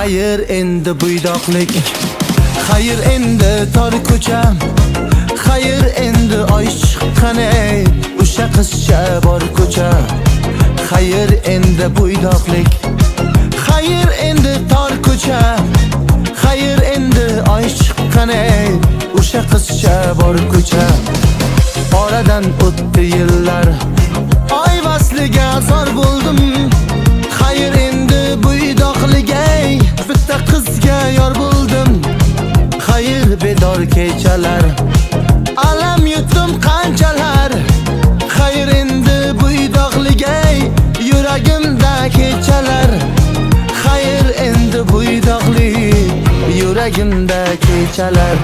Xayr endi buydoqlik, xayr endi tor ko'cham, xayr endi oy chiqqan ey o'sha qizcha bor ko'cha. Xayr endi buydoqlik, xayr endi tor ko'cha, xayr endi oy chiqqan ey o'sha qizcha bor ko'cha. Oradan o'tdi yillar, oy vasliga zor bo'ldim. Xayr endi buydoqlik ey bitta qizga yor bo'ldim. Xayr bedor kechalar, alam yutdim qanchalar. Xayr endi buydoqlik ey yuragimda kechalar. Xayr endi buydoqlik yuragimda kechalar.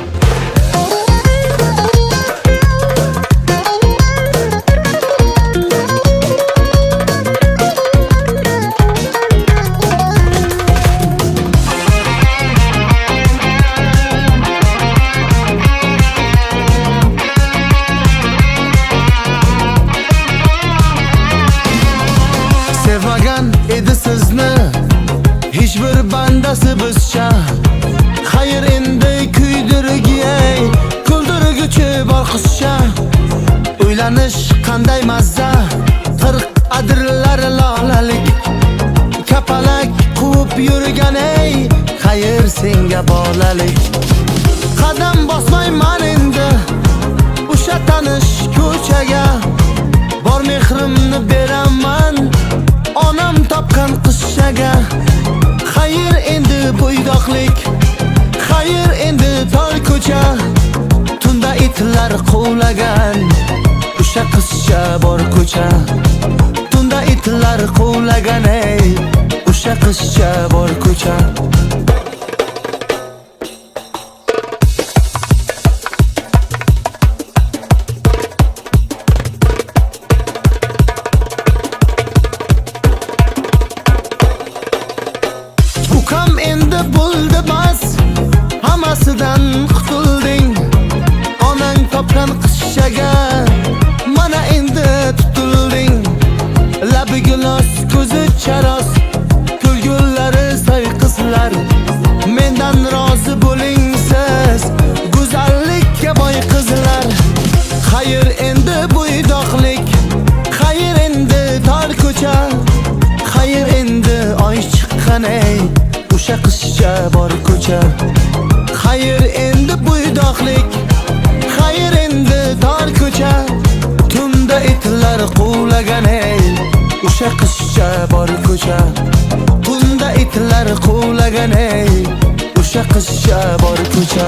Sevmagan edi sizni hech bir bandasi bizcha. Xayr endi kuydirgi ey kuldirguchi bor qizcha. Uylanish qanday mazza, 40 adirlar lolalik, kapalak quvib yurgan ey xayr senga bolalik. Qadam bosmayman endi o'sha tanish ko'chaga, bor mehrimni beraman onam topgan qizchaga. Xayr endi buydoqlik, xayr endi tor ko'cha, tunda itlar quvlagan o'sha qizcha bor ko'cha. Tunda itlar quvlagan ey o'sha qizcha bor ko'cha. Ukam endi bo'ldi bas, hammasidan qutulding. Onang topgan qizchaga mana endi tutilding. Labi gilos, ko'zi charos, kulgullari soy qizlar. Mendan rozi bo'ling siz, go'zallikka boy qizlar. Xayr endi buydoqlik, xayr endi tor ko'cha, xayr endi oy chiqqan ey o'sha qizcha bor ko'cha. Xayr endi buydoqlik, xayr endi tor ko'cha, tunda itlar quvlagan ey o'sha qizcha bor ko'cha. Tunda itlar quvlagan ey o'sha qizcha bor ko'cha.